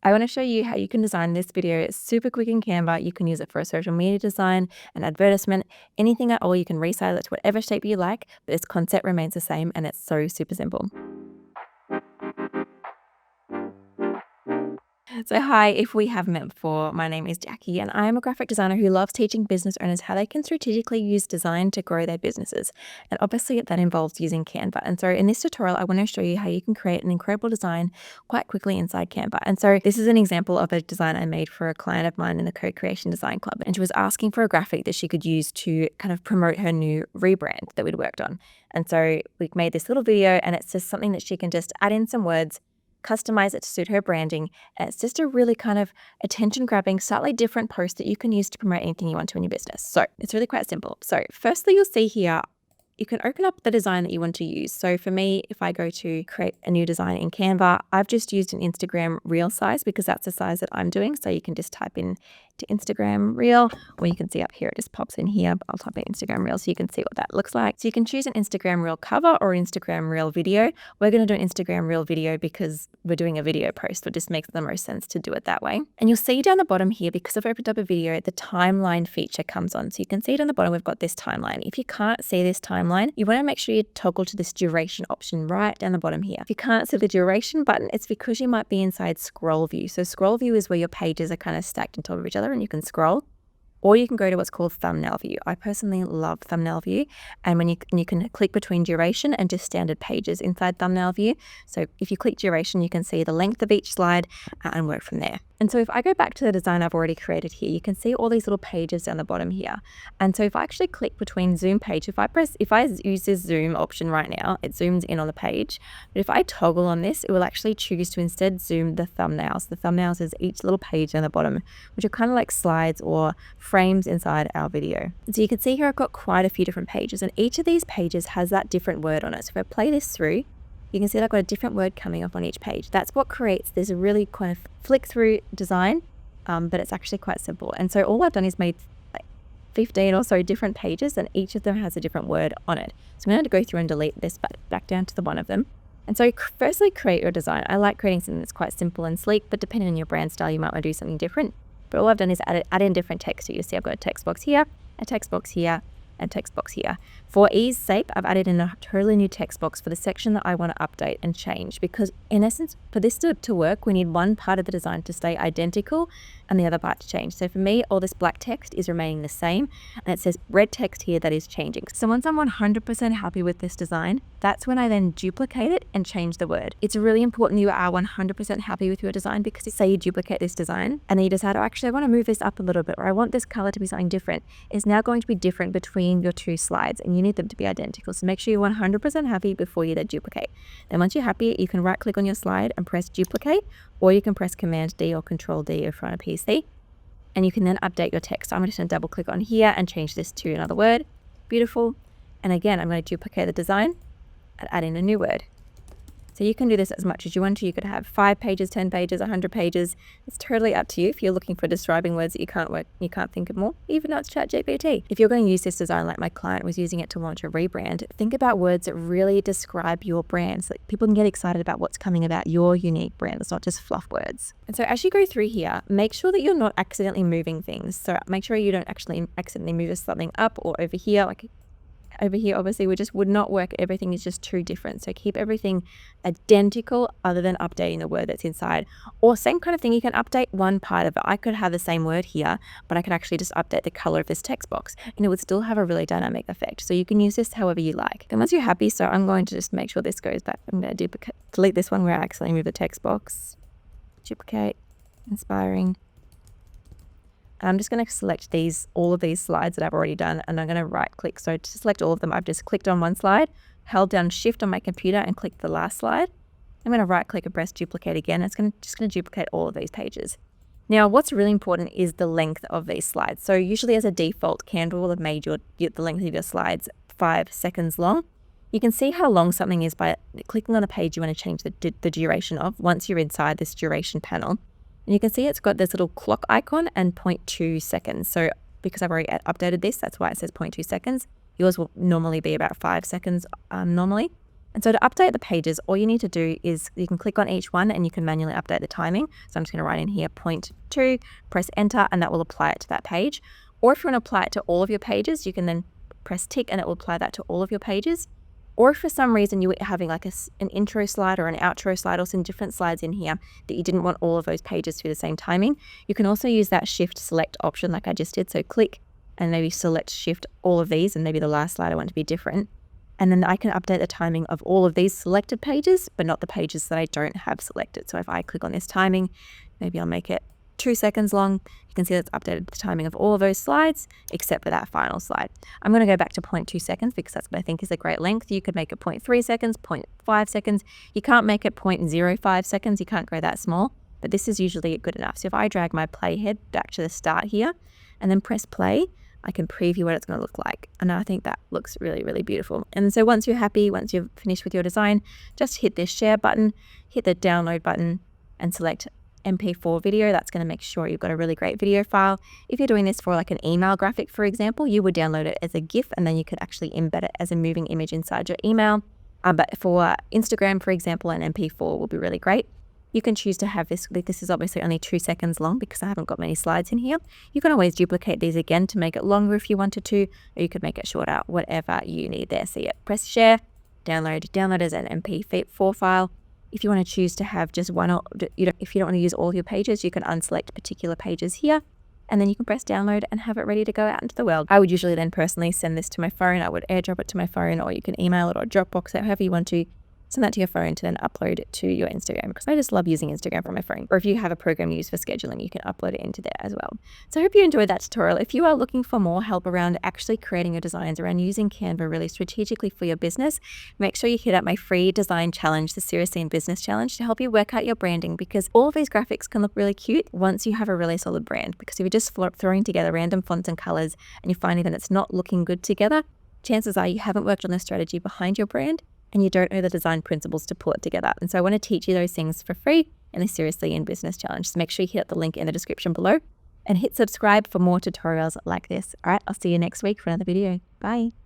I want to show you how you can design this video. It's super quick in Canva. You can use it for a social media design, an advertisement, anything at all. You can resize it to whatever shape you like, but its concept remains the same and it's so super simple. So hi, if we haven't met before, my name is Jacqui and I am a graphic designer who loves teaching business owners how they can strategically use design to grow their businesses. And obviously that involves using Canva. And so in this tutorial, I want to show you how you can create an incredible design quite quickly inside Canva. And so this is an example of a design I made for a client of mine in the Co-Creation Design Club. And she was asking for a graphic that she could use to kind of promote her new rebrand that we'd worked on. And so we made this little video and it's just something that she can just add in some words, customize it to suit her branding. And it's just a really kind of attention-grabbing, slightly different post that you can use to promote anything you want to in your business. So it's really quite simple. So firstly, you'll see here, you can open up the design that you want to use. So for me, if I go to create a new design in Canva, I've just used an Instagram reel size because that's the size that I'm doing. So you can just type in to Instagram reel, or you can see up here, it just pops in here, but I'll type in Instagram reel so you can see what that looks like. So you can choose an Instagram reel cover or Instagram reel video. We're going to do an Instagram reel video because we're doing a video post. It just makes the most sense to do it that way. And you'll see down the bottom here, because I've opened up a video, the timeline feature comes on. So you can see down the bottom, we've got this timeline. If you can't see this timeline, you want to make sure you toggle to this duration option right down the bottom here. If you can't see the duration button, it's because you might be inside scroll view. So scroll view is where your pages are kind of stacked on top of each other and you can scroll, or you can go to what's called thumbnail view. I personally love thumbnail view, and when you can click between duration and just standard pages inside thumbnail view. So if you click duration, you can see the length of each slide and work from there. And so if I go back to the design I've already created here, you can see all these little pages down the bottom here. And so if I actually click between zoom page, if I use this zoom option right now, it zooms in on the page. But if I toggle on this, it will actually choose to instead zoom the thumbnails. The thumbnails is each little page down the bottom, which are kind of like slides or frames inside our video. And so you can see here I've got quite a few different pages, and each of these pages has that different word on it. So if I play this through, you can see that I've got a different word coming up on each page. That's what creates this really kind of flick through design, but it's actually quite simple. And so all I've done is made like 15 or so different pages, and each of them has a different word on it. So I'm going to go through and delete this back down to the one of them. And so firstly, create your design. I like creating something that's quite simple and sleek, but depending on your brand style, you might want to do something different. But all I've done is add in different text. So you see I've got a text box here, a text box here, and text box here. For ease sake, I've added in a totally new text box for the section that I want to update and change, because in essence, for this to work, we need one part of the design to stay identical and the other part to change. So for me, all this black text is remaining the same, and it says red text here that is changing. So once I'm 100% happy with this design, that's when I then duplicate it and change the word. It's really important you are 100% happy with your design, because say you duplicate this design and then you decide, oh, actually I want to move this up a little bit, or I want this color to be something different. It's now going to be different between your two slides, and you need them to be identical. So make sure you're 100% happy before you then duplicate. Then once you're happy, you can right click on your slide and press duplicate, or you can press Command D or Control D if you're on a PC, and you can then update your text. So I'm just going to double click on here and change this to another word. Beautiful. And again, I'm going to duplicate the design and add in a new word. So you can do this as much as you want to. You could have 5 pages, 10 pages, 100 pages. It's totally up to you. If you're looking for describing words that you can't think of more, even though it's ChatGPT. If you're going to use this design like my client was using it to launch a rebrand, think about words that really describe your brand so that people can get excited about what's coming about your unique brand. It's not just fluff words. And so as you go through here, make sure that you're not accidentally moving things. So make sure you don't actually accidentally move something up or over here. Like over here, obviously, would not work. Everything is just too different. So keep everything identical other than updating the word that's inside. Or same kind of thing, you can update one part of it. I could have the same word here, but I could actually just update the color of this text box, and it would still have a really dynamic effect. So you can use this however you like. And once you're happy, so I'm going to just make sure this goes back. I'm going to delete this one where I accidentally moved the text box. Duplicate, inspiring. I'm just going to select all of these slides that I've already done, and I'm going to right click. So to select all of them, I've just clicked on one slide, held down Shift on my computer and clicked the last slide. I'm going to right click and press duplicate again. It's just going to duplicate all of these pages. Now, what's really important is the length of these slides. So usually as a default, Canva will have made the length of your slides 5 seconds long. You can see how long something is by clicking on a page you want to change the duration of once you're inside this duration panel. And you can see it's got this little clock icon and 0.2 seconds. So because I've already updated this, that's why it says 0.2 seconds. Yours will normally be about 5 seconds normally. And so to update the pages, all you need to do is you can click on each one and you can manually update the timing. So I'm just going to write in here 0.2, press enter, and that will apply it to that page. Or if you want to apply it to all of your pages, you can then press tick and it will apply that to all of your pages. Or if for some reason you were having like an intro slide or an outro slide or some different slides in here that you didn't want all of those pages to be the same timing, you can also use that shift select option like I just did. So click and maybe select shift all of these, and maybe the last slide I want to be different. And then I can update the timing of all of these selected pages, but not the pages that I don't have selected. So if I click on this timing, maybe I'll make it 2 seconds long. You can see that's updated the timing of all of those slides, except for that final slide. I'm going to go back to 0.2 seconds because that's what I think is a great length. You could make it 0.3 seconds, 0.5 seconds. You can't make it 0.05 seconds. You can't go that small, but this is usually good enough. So if I drag my playhead back to the start here and then press play, I can preview what it's going to look like. And I think that looks really, really beautiful. And so once you're happy, once you've finished with your design, just hit this share button, hit the download button, and select MP4 video. That's going to make sure you've got a really great video file. If you're doing this for like an email graphic, for example, you would download it as a GIF and then you could actually embed it as a moving image inside your email. But for Instagram, for example, an MP4 will be really great. You can choose to have this is obviously only 2 seconds long because I haven't got many slides in here. You can always duplicate these again to make it longer if you wanted to, or you could make it shorter, whatever you need there. So yeah, press share, download as an MP4 file. If you want to choose to have just one, if you don't want to use all your pages, you can unselect particular pages here, and then you can press download and have it ready to go out into the world. I would usually then personally send this to my phone. I would airdrop it to my phone, or you can email it or Dropbox it, however you want to. Send that to your phone to then upload it to your Instagram, because I just love using Instagram for my phone. Or if you have a program you use for scheduling, you can upload it into there as well. So I hope you enjoyed that tutorial. If you are looking for more help around actually creating your designs, around using Canva really strategically for your business, make sure you hit up my free design challenge, the Seriously in Business challenge, to help you work out your branding, because all of these graphics can look really cute once you have a really solid brand. Because if you're just throwing together random fonts and colors and you're finding that it's not looking good together, chances are you haven't worked on the strategy behind your brand and you don't know the design principles to pull it together. And so I want to teach you those things for free in the Seriously in Business challenge. So make sure you hit the link in the description below and hit subscribe for more tutorials like this. All right, I'll see you next week for another video. Bye.